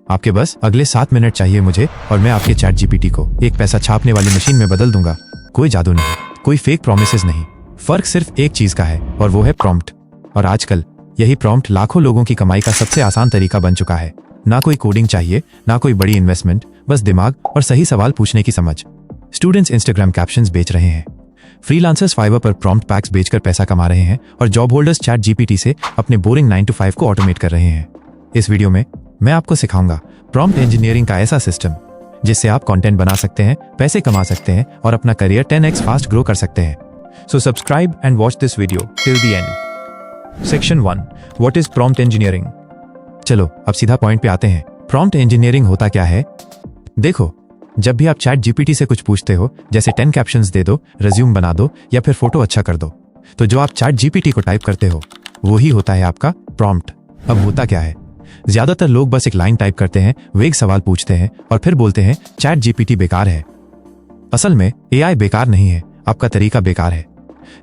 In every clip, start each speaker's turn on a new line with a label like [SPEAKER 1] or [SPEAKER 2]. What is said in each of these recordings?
[SPEAKER 1] आपके बस अगले 7 मिनट चाहिए मुझे और मैं आपके चैट जीपीटी को एक पैसा छापने वाली मशीन में बदल दूंगा। कोई जादू नहीं, कोई फेक प्रोमिसेस नहीं, फर्क सिर्फ एक चीज का है और वो है प्रॉम्प्ट। और आजकल यही प्रॉम्प्ट लाखों लोगों की कमाई का सबसे आसान तरीका बन चुका है। ना कोई कोडिंग चाहिए, ना कोई बड़ी इन्वेस्टमेंट, बस दिमाग और सही सवाल पूछने की समझ। स्टूडेंट्स इंस्टाग्राम कैप्शंस बेच रहे हैं, फ्रीलांसर्स फाइवर पर प्रॉम्प्ट पैक्स बेचकर पैसा कमा रहे हैं और जॉब होल्डर्स चैट जीपीटी से अपने बोरिंग 9 to 5 को ऑटोमेट कर रहे हैं। इस वीडियो में मैं आपको सिखाऊंगा प्रॉम्प्ट इंजीनियरिंग का ऐसा सिस्टम जिससे आप कंटेंट बना सकते हैं, पैसे कमा सकते हैं और अपना करियर 10x फास्ट ग्रो कर सकते हैं। So subscribe and watch this video till the end. Section 1, what is prompt engineering. चलो अब सीधा पॉइंट पे आते हैं। प्रॉम्प्ट इंजीनियरिंग होता क्या है? देखो, जब भी आप चैट जीपीटी से कुछ पूछते हो, जैसे 10 कैप्शंस दे दो, रिज्यूम बना दो या फिर फोटो अच्छा कर दो, तो जो आप चैट जीपीटी को टाइप करते हो वही होता है आपका प्रॉम्प्ट। अब होता क्या है, ज्यादातर लोग बस एक लाइन टाइप करते हैं, वेग सवाल पूछते हैं और फिर बोलते हैं चैट जीपीटी बेकार है। असल में एआई बेकार नहीं है, आपका तरीका बेकार है।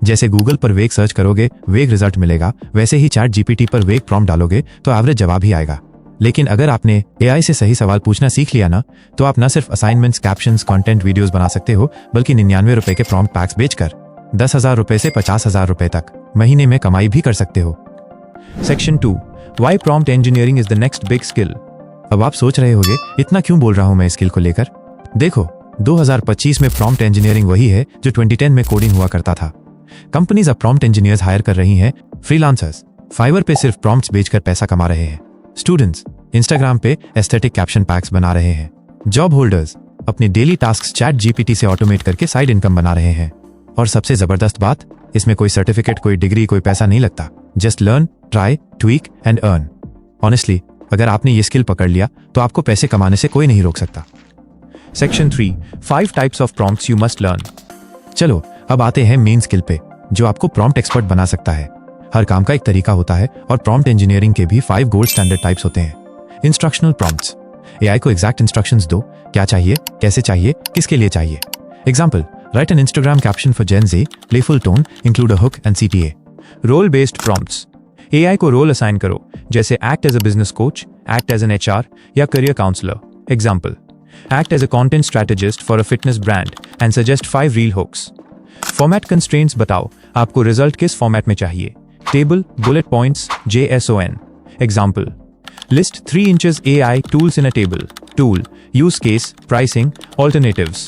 [SPEAKER 1] जैसे गूगल पर वेग सर्च करोगे, वेग रिजल्ट मिलेगा, वैसे ही चैट जीपीटी पर वेग प्रॉम्प्ट डालोगे तो एवरेज जवाब ही आएगा। लेकिन अगर आपने एआई से सही सवाल पूछना सीख लिया ना, तो आप न सिर्फ असाइनमेंट्स, कैप्शंस, कंटेंट वीडियोस बना सकते हो, बल्कि 99 रुपए के प्रॉम्प्ट पैक्स बेचकर 10,000 रुपए से 50,000 रुपए तक महीने में कमाई भी कर सकते हो। Section 2, why prompt engineering is the next big skill. अब आप सोच रहे होंगे इतना क्यों बोल रहा हूं मैं स्किल को लेकर। देखो, 2025 में प्रॉम्प्ट इंजीनियरिंग वही है जो 2010 में कोडिंग हुआ करता था। कंपनीज अब प्रॉम्प्ट इंजीनियर्स हायर कर रही हैं, फ्रीलांसर्स फाइवर पे सिर्फ प्रॉम्प्ट्स बेचकर पैसा कमा रहे हैं, स्टूडेंट्स इंस्टाग्राम पे एस्थेटिक कैप्शन पैक्स बना रहे हैं, जॉब होल्डर्स अपनी डेली टास्क्स चैट जीपीटी से ऑटोमेट करके साइड इनकम बना रहे हैं। और सबसे जबरदस्त बात, इसमें कोई सर्टिफिकेट, कोई डिग्री, कोई पैसा नहीं लगता। Just learn, try, tweak and earn. Honestly, अगर आपने ये स्किल पकड़ लिया तो आपको पैसे कमाने से कोई नहीं रोक सकता। Section 3, 5 types of prompts you must learn. चलो अब आते हैं मेन स्किल पे, जो आपको प्रॉम्प्ट एक्सपर्ट बना सकता है। हर काम का एक तरीका होता है और प्रॉम्प्ट इंजीनियरिंग के भी 5 गोल्ड स्टैंडर्ड टाइप्स होते हैं। इंस्ट्रक्शनल प्रॉम्प्ट्स, एआई को एग्जैक्ट इंस्ट्रक्शंस दो, क्या चाहिए, कैसे चाहिए, किसके लिए चाहिए। Example, write an Instagram caption for Gen Z, playful tone, include a hook and CTA. Role based prompts, AI को रोल असाइन करो, जैसे act as a business coach, act as an HR या career counsellor. Example, act as a content strategist for a fitness brand and suggest 5 reel hooks. Format constraints बताओ, आपको result किस format में चाहिए, table, bullet points, JSON। Example, list 3 inches AI tools in a table. Tool, use case, pricing, alternatives.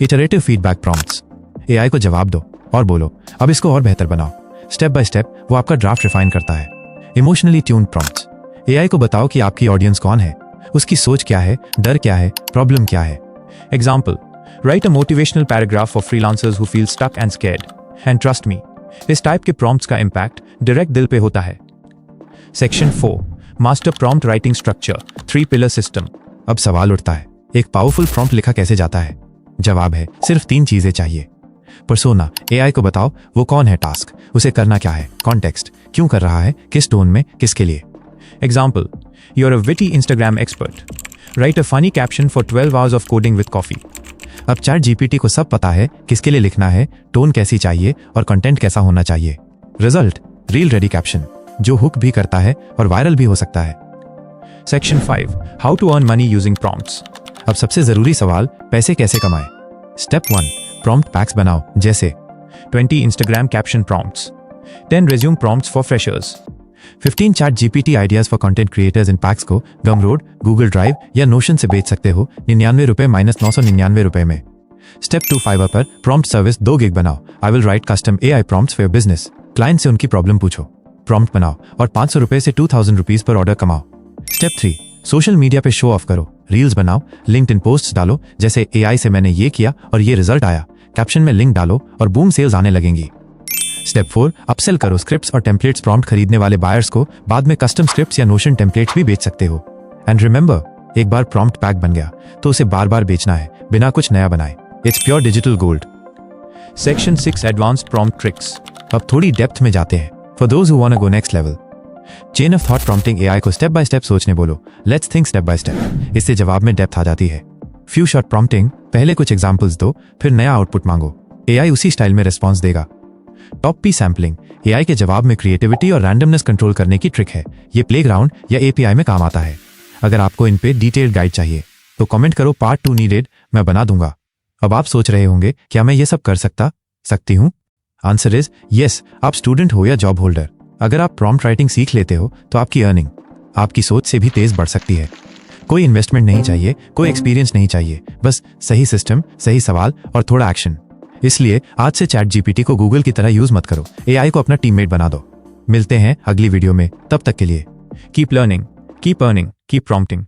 [SPEAKER 1] Iterative feedback prompts. AI को जवाब दो और बोलो, अब इसको और बेहतर बनाओ। स्टेप बाय स्टेप वो आपका ड्राफ्ट रिफाइन करता है। इमोशनली ट्यून्ड प्रॉम्प्ट्स, AI को बताओ कि आपकी ऑडियंस कौन है, उसकी सोच क्या है, डर क्या है, प्रॉब्लम क्या है। Example, write a motivational paragraph for freelancers who feel stuck and scared and trust me. इस टाइप के प्रॉम्प्ट्स का इम्पैक्ट डायरेक्ट दिल पे होता है। Section 4, master prompt writing structure, 3 pillar system. अब सवाल उठता है, एक पावरफुल प्रॉम्प्ट लिखा कैसे जाता है? जवाब है, सिर्फ 3 चीजें चाहिए। पर्सोना, एआई को बताओ वो कौन है, टास्क, उसे करना क्या है, कॉन्टेक्स्ट, क्यों कर रहा है, किस टोन में, किसके लिए। Example, you are a witty Instagram expert, write a funny caption for 12 hours of coding with coffee. अब चैट जीपीटी को सब पता है किसके लिए लिखना है, टोन कैसी चाहिए और कंटेंट कैसा होना चाहिए। रिजल्ट, रील रेडी कैप्शन, जो हुक भी करता है और वायरल भी हो सकता है। Section 5, how to earn money using prompts. अब सबसे जरूरी सवाल, पैसे कैसे कमाएं। स्टेप 1, प्रॉम्प्ट पैक्स बनाओ, जैसे 20 Instagram caption prompts, 10 resume prompts for freshers, 15 chat GPT ideas for content creators. In PACS को गमरोड, गूगल ड्राइव या नोशन से बेच सकते हो 99 रुपए - 999 रुपए में। स्टेप 2, फाइवर पर प्रॉम्प्ट सर्विस 2 गिग बनाओ। I will write custom AI prompts for your business. Client से उनकी प्रॉब्लम पूछो, प्रॉम्प्ट बनाओ और 500 रुपए से 2000 रुपीज पर ऑर्डर कमाओ। स्टेप 3, सोशल मीडिया पे शो ऑफ करो, रील्स बनाओ, लिंक्डइन पोस्ट्स डालो, जैसे एआई से मैंने ये किया और ये रिजल्ट आया, कैप्शन में लिंक डालो और बूम सेल्स आने लगेंगी। स्टेप 4, अपसेल करो, स्क्रिप्ट्स और टेम्पलेट्स प्रॉम्प्ट खरीदने वाले बायर्स को बाद में कस्टम स्क्रिप्ट्स या नोशन टेम्पलेट्स भी बेच सकते हो। एंड रिमेंबर, एक बार प्रॉम्प्ट पैक बन गया तो उसे बार बार बेचना है, बिना कुछ नया बनाए। It's pure digital gold. Section 6, advanced prompt tricks. अब थोड़ी डेप्थ में जाते हैं, for those who want to go next level. Chain of thought prompting, AI को स्टेप बाय स्टेप सोचने बोलो, let's think step by step. इससे जवाब में डेप्थ आ जाती है। फ्यू शॉट प्रॉम्प्टिंग, पहले कुछ एग्जांपल्स दो, फिर नया आउटपुट मांगो, एआई उसी स्टाइल में रिस्पॉन्स देगा। टॉप पी सैम्पलिंग, एआई के जवाब में क्रिएटिविटी और रैंडमनेस कंट्रोल करने की ट्रिक है। ये प्लेग्राउंड या एपीआई में काम आता है। अगर आपको इन पे डिटेल्ड गाइड चाहिए तो कमेंट करो पार्ट 2 नीडेड, मैं बना दूंगा। अब आप सोच रहे होंगे क्या मैं ये सब कर सकती हूँ? Answer is yes. आप स्टूडेंट हो या जॉब होल्डर, अगर आप प्रॉम्प्ट राइटिंग सीख लेते हो तो आपकी अर्निंग आपकी सोच से भी तेज बढ़ सकती है। कोई इन्वेस्टमेंट नहीं चाहिए, कोई एक्सपीरियंस नहीं चाहिए, बस सही सिस्टम, सही सवाल और थोड़ा एक्शन। इसलिए आज से चैट जीपीटी को गूगल की तरह यूज मत करो, एआई को अपना टीममेट बना दो। मिलते हैं अगली वीडियो में, तब तक के लिए keep learning, keep earning, keep prompting.